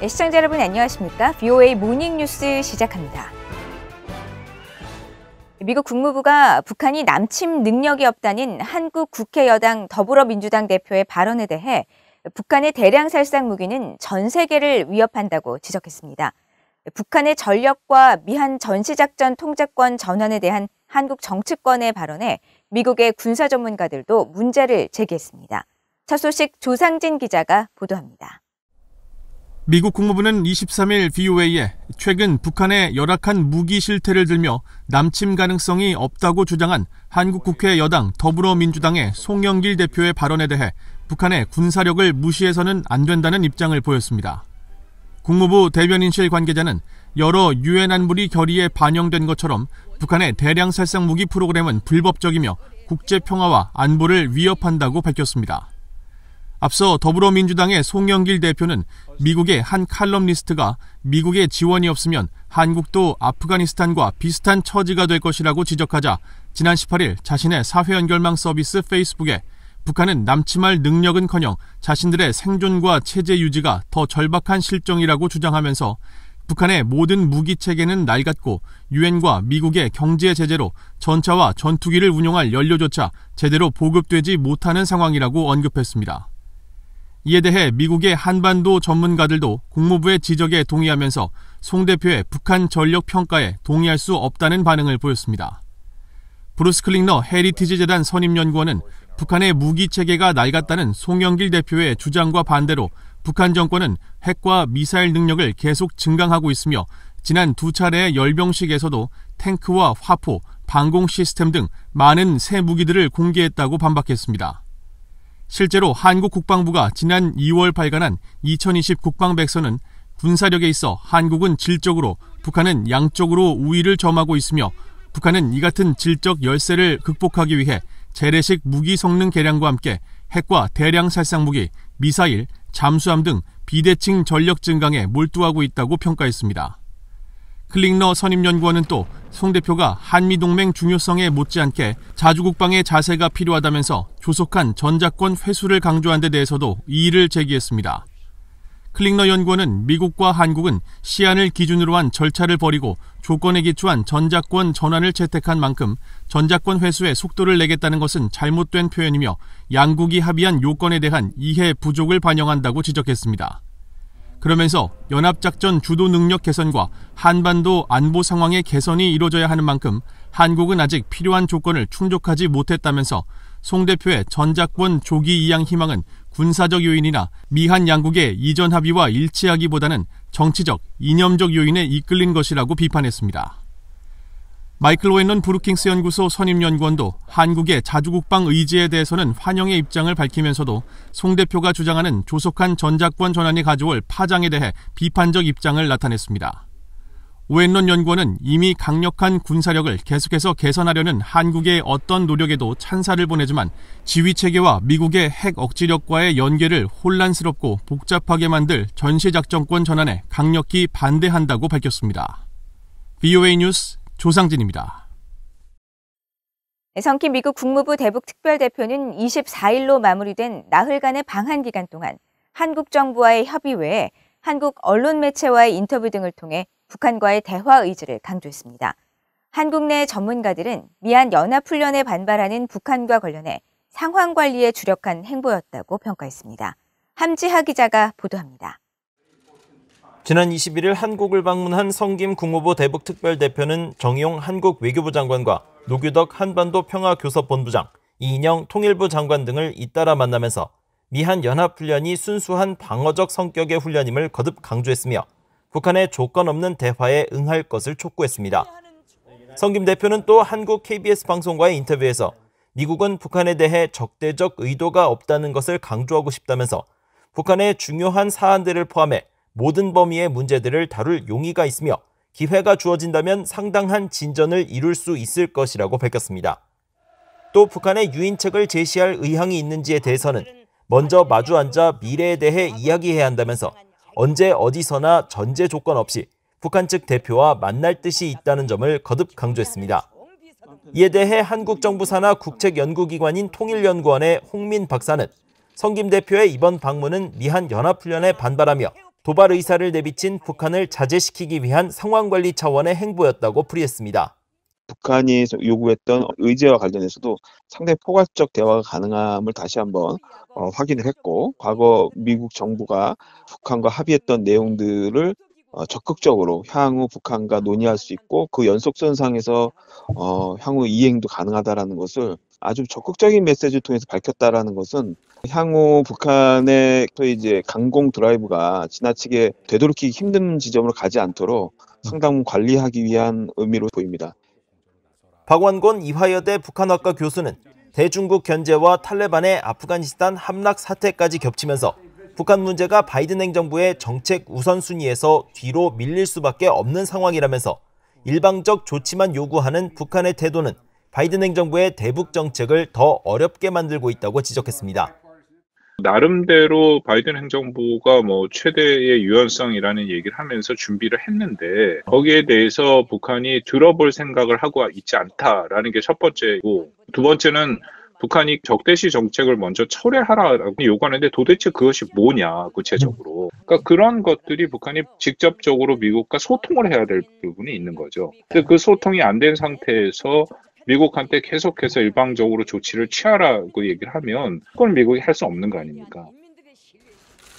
시청자 여러분 안녕하십니까? VOA 모닝뉴스 시작합니다. 미국 국무부가 북한이 남침 능력이 없다는 한국 국회 여당 더불어민주당 대표의 발언에 대해 북한의 대량 살상 무기는 전 세계를 위협한다고 지적했습니다. 북한의 전력과 미한 전시작전 통제권 전환에 대한 한국 정치권의 발언에 미국의 군사 전문가들도 문제를 제기했습니다. 첫 소식 조상진 기자가 보도합니다. 미국 국무부는 23일 VOA에 최근 북한의 열악한 무기 실태를 들며 남침 가능성이 없다고 주장한 한국 국회 여당 더불어민주당의 송영길 대표의 발언에 대해 북한의 군사력을 무시해서는 안 된다는 입장을 보였습니다. 국무부 대변인실 관계자는 여러 유엔 안보리 결의에 반영된 것처럼 북한의 대량 살상 무기 프로그램은 불법적이며 국제 평화와 안보를 위협한다고 밝혔습니다. 앞서 더불어민주당의 송영길 대표는 미국의 한 칼럼니스트가 미국의 지원이 없으면 한국도 아프가니스탄과 비슷한 처지가 될 것이라고 지적하자 지난 18일 자신의 사회 연결망 서비스 페이스북에 북한은 남침할 능력은커녕 자신들의 생존과 체제 유지가 더 절박한 실정이라고 주장하면서 북한의 모든 무기 체계는 낡았고 유엔과 미국의 경제 제재로 전차와 전투기를 운용할 연료조차 제대로 보급되지 못하는 상황이라고 언급했습니다. 이에 대해 미국의 한반도 전문가들도 국무부의 지적에 동의하면서 송 대표의 북한 전력 평가에 동의할 수 없다는 반응을 보였습니다. 브루스 클링너 헤리티지 재단 선임연구원은 북한의 무기 체계가 낡았다는 송영길 대표의 주장과 반대로 북한 정권은 핵과 미사일 능력을 계속 증강하고 있으며 지난 두 차례의 열병식에서도 탱크와 화포, 방공 시스템 등 많은 새 무기들을 공개했다고 반박했습니다. 실제로 한국 국방부가 지난 2월 발간한 2020 국방백서는 군사력에 있어 한국은 질적으로, 북한은 양적으로 우위를 점하고 있으며 북한은 이 같은 질적 열세를 극복하기 위해 재래식 무기 성능 개량과 함께 핵과 대량 살상 무기, 미사일, 잠수함 등 비대칭 전력 증강에 몰두하고 있다고 평가했습니다. 클링너 선임연구원은 또 송 대표가 한미동맹 중요성에 못지않게 자주국방의 자세가 필요하다면서 조속한 전작권 회수를 강조한 데 대해서도 이의를 제기했습니다. 클링너 연구원은 미국과 한국은 시안을 기준으로 한 절차를 벌이고 조건에 기초한 전작권 전환을 채택한 만큼 전작권 회수에 속도를 내겠다는 것은 잘못된 표현이며 양국이 합의한 요건에 대한 이해 부족을 반영한다고 지적했습니다. 그러면서 연합작전 주도 능력 개선과 한반도 안보 상황의 개선이 이루어져야 하는 만큼 한국은 아직 필요한 조건을 충족하지 못했다면서 송 대표의 전작권 조기 이양 희망은 군사적 요인이나 미한 양국의 이전 합의와 일치하기보다는 정치적, 이념적 요인에 이끌린 것이라고 비판했습니다. 마이클 오웬런 브루킹스 연구소 선임연구원도 한국의 자주국방 의지에 대해서는 환영의 입장을 밝히면서도 송 대표가 주장하는 조속한 전작권 전환이 가져올 파장에 대해 비판적 입장을 나타냈습니다. 오웬런 연구원은 이미 강력한 군사력을 계속해서 개선하려는 한국의 어떤 노력에도 찬사를 보내지만 지휘체계와 미국의 핵 억지력과의 연계를 혼란스럽고 복잡하게 만들 전시작전권 전환에 강력히 반대한다고 밝혔습니다. VOA 뉴스 조상진입니다. 성킴 미국 국무부 대북 특별대표는 24일로 마무리된 나흘간의 방한 기간 동안 한국 정부와의 협의 외에 한국 언론 매체와의 인터뷰 등을 통해 북한과의 대화 의지를 강조했습니다. 한국 내 전문가들은 미한 연합훈련에 반발하는 북한과 관련해 상황 관리에 주력한 행보였다고 평가했습니다. 함지하 기자가 보도합니다. 지난 21일 한국을 방문한 성김 국무부 대북 특별대표는 정의용 한국 외교부 장관과 노규덕 한반도 평화교섭본부장, 이인영 통일부 장관 등을 잇따라 만나면서 미한 연합훈련이 순수한 방어적 성격의 훈련임을 거듭 강조했으며 북한의 조건 없는 대화에 응할 것을 촉구했습니다. 성김 대표는 또 한국 KBS 방송과의 인터뷰에서 미국은 북한에 대해 적대적 의도가 없다는 것을 강조하고 싶다면서 북한의 중요한 사안들을 포함해 모든 범위의 문제들을 다룰 용의가 있으며 기회가 주어진다면 상당한 진전을 이룰 수 있을 것이라고 밝혔습니다. 또 북한의 유인책을 제시할 의향이 있는지에 대해서는 먼저 마주 앉아 미래에 대해 이야기해야 한다면서 언제 어디서나 전제 조건 없이 북한 측 대표와 만날 뜻이 있다는 점을 거듭 강조했습니다. 이에 대해 한국 정부 산하 국책연구기관인 통일연구원의 홍민 박사는 성김 대표의 이번 방문은 미한 연합훈련에 반발하며 도발 의사를 내비친 북한을 자제시키기 위한 상황관리 차원의 행보였다고 풀이했습니다. 북한이 요구했던 의제와 관련해서도 상당히 포괄적 대화가 가능함을 다시 한번 확인을 했고, 과거 미국 정부가 북한과 합의했던 내용들을 적극적으로 향후 북한과 논의할 수 있고, 그 연속선상에서 향후 이행도 가능하다라는 것을 아주 적극적인 메시지를 통해서 밝혔다라는 것은 향후 북한의 이제 강공 드라이브가 지나치게 되돌이키기 힘든 지점으로 가지 않도록 상당 관리하기 위한 의미로 보입니다. 박완곤 이화여대 북한학과 교수는 대중국 견제와 탈레반의 아프가니스탄 함락 사태까지 겹치면서 북한 문제가 바이든 행정부의 정책 우선순위에서 뒤로 밀릴 수밖에 없는 상황이라면서 일방적 조치만 요구하는 북한의 태도는 바이든 행정부의 대북 정책을 더 어렵게 만들고 있다고 지적했습니다. 나름대로 바이든 행정부가 최대의 유연성이라는 얘기를 하면서 준비를 했는데, 거기에 대해서 북한이 들어볼 생각을 하고 있지 않다라는 게 첫 번째고, 두 번째는 북한이 적대시 정책을 먼저 철회하라고 요구하는데 도대체 그것이 뭐냐, 구체적으로. 그러니까 그런 것들이 북한이 직접적으로 미국과 소통을 해야 될 부분이 있는 거죠. 근데 그 소통이 안 된 상태에서 미국한테 계속해서 일방적으로 조치를 취하라고 얘기를 하면 그건 미국이 할 수 없는 거 아닙니까?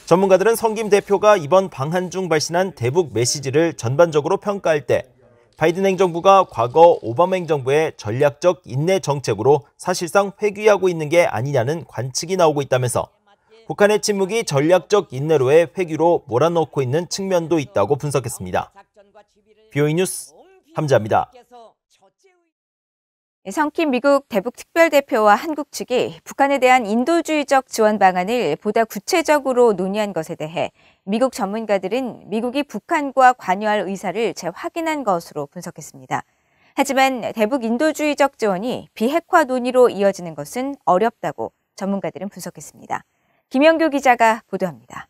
전문가들은 성김 대표가 이번 방한 중 발신한 대북 메시지를 전반적으로 평가할 때 바이든 행정부가 과거 오바마 행정부의 전략적 인내 정책으로 사실상 회귀하고 있는 게 아니냐는 관측이 나오고 있다면서 북한의 침묵이 전략적 인내로의 회귀로 몰아넣고 있는 측면도 있다고 분석했습니다. BOE 뉴스 함자입니다. 성킴 미국 대북 특별대표와 한국 측이 북한에 대한 인도주의적 지원 방안을 보다 구체적으로 논의한 것에 대해 미국 전문가들은 미국이 북한과 관여할 의사를 재확인한 것으로 분석했습니다. 하지만 대북 인도주의적 지원이 비핵화 논의로 이어지는 것은 어렵다고 전문가들은 분석했습니다. 김영교 기자가 보도합니다.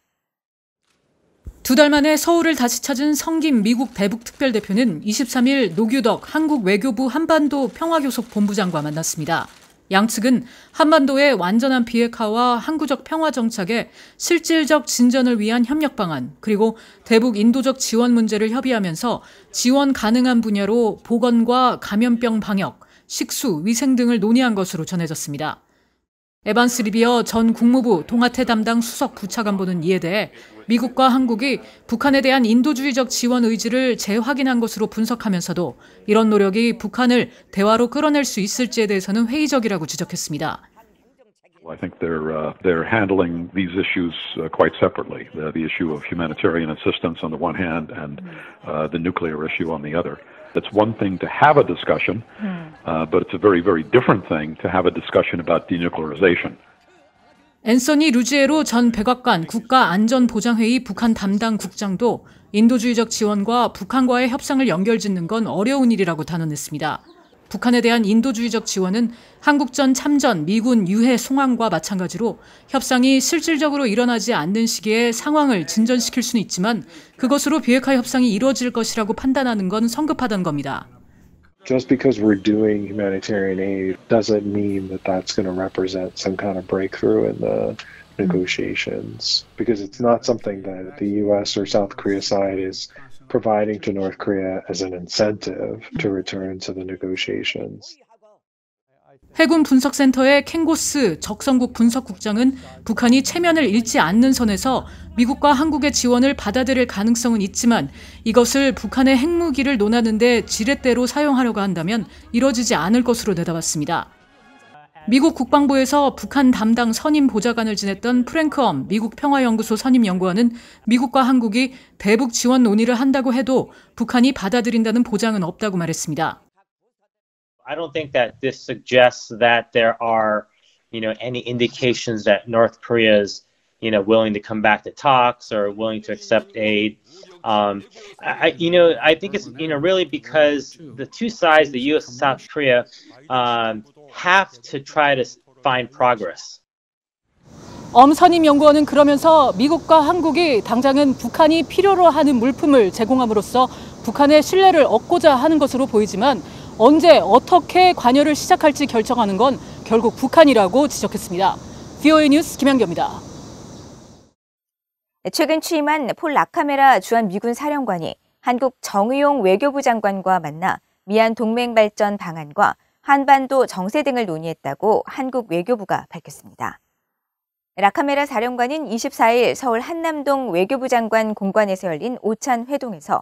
2달 만에 서울을 다시 찾은 성김 미국 대북 특별대표는 23일 노규덕 한국 외교부 한반도 평화교섭 본부장과 만났습니다. 양측은 한반도의 완전한 비핵화와 항구적 평화 정착에 실질적 진전을 위한 협력 방안, 그리고 대북 인도적 지원 문제를 협의하면서 지원 가능한 분야로 보건과 감염병 방역, 식수, 위생 등을 논의한 것으로 전해졌습니다. 에반스 리비어 전 국무부 동아태 담당 수석 부차관보는 이에 대해 미국과 한국이 북한에 대한 인도주의적 지원 의지를 재확인한 것으로 분석하면서도 이런 노력이 북한을 대화로 끌어낼 수 있을지에 대해서는 회의적이라고 지적했습니다. I think they're handling these issues quite separately. The issue of humanitarian assistance on the one hand and the nuclear issue on the other. It's one thing to have a discussion, but it's a very, very different thing to have a discussion about denuclearization. 앤서니 루지에로 전 백악관 국가안전보장회의 북한 담당 국장도 인도주의적 지원과 북한과의 협상을 연결짓는 건 어려운 일이라고 단언했습니다. 북한에 대한 인도주의적 지원은 한국전 참전 미군 유해 송환과 마찬가지로 협상이 실질적으로 일어나지 않는 시기에 상황을 진전시킬 수는 있지만 그것으로 비핵화 협상이 이루어질 것이라고 판단하는 건 성급하다는 겁니다. Just because we're doing humanitarian aid doesn't mean that that's going to represent some kind of breakthrough in the negotiations, because it's not something that the U.S. or South Korea side is providing to North Korea as an incentive to return to the negotiations. 해군 분석센터의 켄고스 적성국 분석국장은 북한이 체면을 잃지 않는 선에서 미국과 한국의 지원을 받아들일 가능성은 있지만 이것을 북한의 핵무기를 논하는 데 지렛대로 사용하려고 한다면 이뤄지지 않을 것으로 내다봤습니다. 미국 국방부에서 북한 담당 선임 보좌관을 지냈던 프랭크 엄 미국 평화연구소 선임연구원은 미국과 한국이 대북 지원 논의를 한다고 해도 북한이 받아들인다는 보장은 없다고 말했습니다. I don't think that this suggests that there are, any indications that North Korea is, willing to come back to talks or willing to accept aid. I think it's, really because the two sides, the U.S. and South Korea, have to try to find progress. 엄 선임 연구원은 그러면서 미국과 한국이 당장은 북한이 필요로 하는 물품을 제공함으로써 북한의 신뢰를 얻고자 하는 것으로 보이지만 언제 어떻게 관여를 시작할지 결정하는 건 결국 북한이라고 지적했습니다. BOE 뉴스 김현경입니다. 최근 취임한 폴 라카메라 주한 미군 사령관이 한국 정의용 외교부 장관과 만나 미한 동맹 발전 방안과 한반도 정세 등을 논의했다고 한국 외교부가 밝혔습니다. 라카메라 사령관은 24일 서울 한남동 외교부 장관 공관에서 열린 오찬 회동에서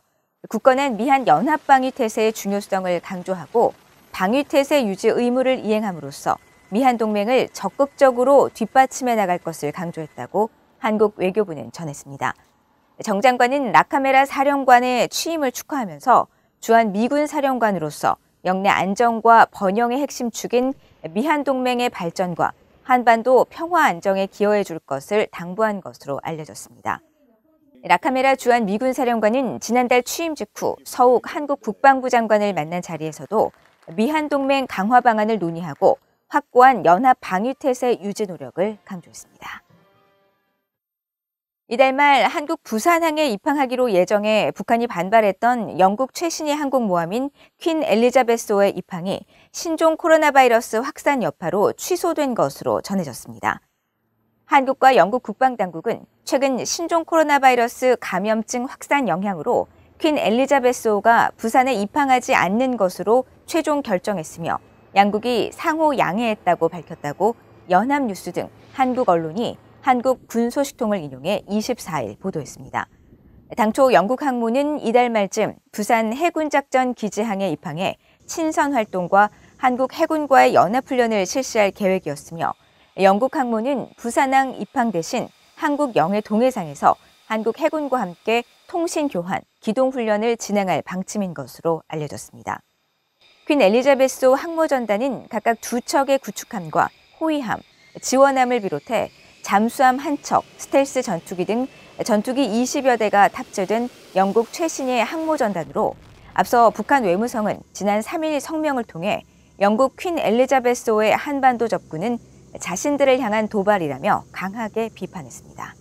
굳건한 미한 연합 방위 태세의 중요성을 강조하고 방위 태세 유지 의무를 이행함으로써 미한 동맹을 적극적으로 뒷받침해 나갈 것을 강조했다고 한국 외교부는 전했습니다. 정 장관은 라카메라 사령관의 취임을 축하하면서 주한 미군 사령관으로서 영내 안정과 번영의 핵심 축인 미한 동맹의 발전과 한반도 평화 안정에 기여해 줄 것을 당부한 것으로 알려졌습니다. 라카메라 주한 미군 사령관은 지난달 취임 직후 서욱 한국 국방부 장관을 만난 자리에서도 미한 동맹 강화 방안을 논의하고 확고한 연합 방위 태세 유지 노력을 강조했습니다. 이달 말 한국 부산항에 입항하기로 예정해 북한이 반발했던 영국 최신의 항공모함인 퀸 엘리자베스호의 입항이 신종 코로나 바이러스 확산 여파로 취소된 것으로 전해졌습니다. 한국과 영국 국방당국은 최근 신종 코로나 바이러스 감염증 확산 영향으로 퀸 엘리자베스호가 부산에 입항하지 않는 것으로 최종 결정했으며 양국이 상호 양해했다고 밝혔다고 연합뉴스 등 한국 언론이 한국 군소식통을 인용해 24일 보도했습니다. 당초 영국 항모는 이달 말쯤 부산 해군작전 기지항에 입항해 친선 활동과 한국 해군과의 연합훈련을 실시할 계획이었으며 영국 항모는 부산항 입항 대신 한국 영해 동해상에서 한국 해군과 함께 통신 교환, 기동 훈련을 진행할 방침인 것으로 알려졌습니다. 퀸 엘리자베스호 항모전단은 각각 2척의 구축함과 호위함, 지원함을 비롯해 잠수함 1척, 스텔스 전투기 등 전투기 20여 대가 탑재된 영국 최신의 항모전단으로 앞서 북한 외무성은 지난 3일 성명을 통해 영국 퀸 엘리자베스호의 한반도 접근은 자신들을 향한 도발이라며 강하게 비판했습니다.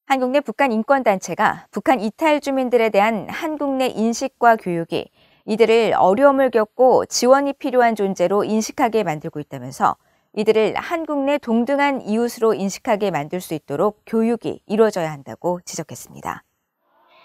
한국 내 북한 인권단체가 북한 이탈 주민들에 대한 한국 내 인식과 교육이 이들을 어려움을 겪고 지원이 필요한 존재로 인식하게 만들고 있다면서 이들을 한국 내 동등한 이웃으로 인식하게 만들 수 있도록 교육이 이루어져야 한다고 지적했습니다.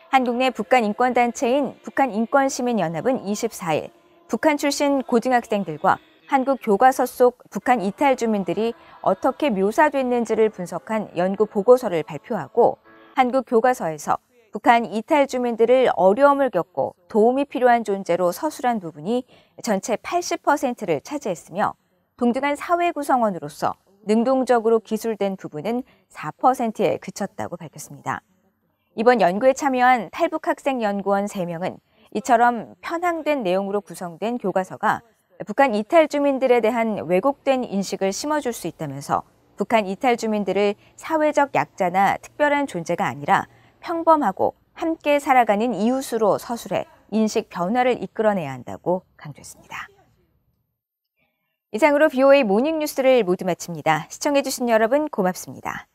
한국 내 북한 인권단체인 북한인권시민연합은 24일 북한 출신 고등학생들과 한국 교과서 속 북한 이탈 주민들이 어떻게 묘사됐는지를 분석한 연구 보고서를 발표하고 한국 교과서에서 북한 이탈 주민들을 어려움을 겪고 도움이 필요한 존재로 서술한 부분이 전체 80%를 차지했으며 동등한 사회 구성원으로서 능동적으로 기술된 부분은 4%에 그쳤다고 밝혔습니다. 이번 연구에 참여한 탈북 학생 연구원 3명은 이처럼 편향된 내용으로 구성된 교과서가 북한 이탈 주민들에 대한 왜곡된 인식을 심어줄 수 있다면서 북한 이탈 주민들을 사회적 약자나 특별한 존재가 아니라 평범하고 함께 살아가는 이웃으로 서술해 인식 변화를 이끌어내야 한다고 강조했습니다. 이상으로 BOA 모닝뉴스를 모두 마칩니다. 시청해주신 여러분 고맙습니다.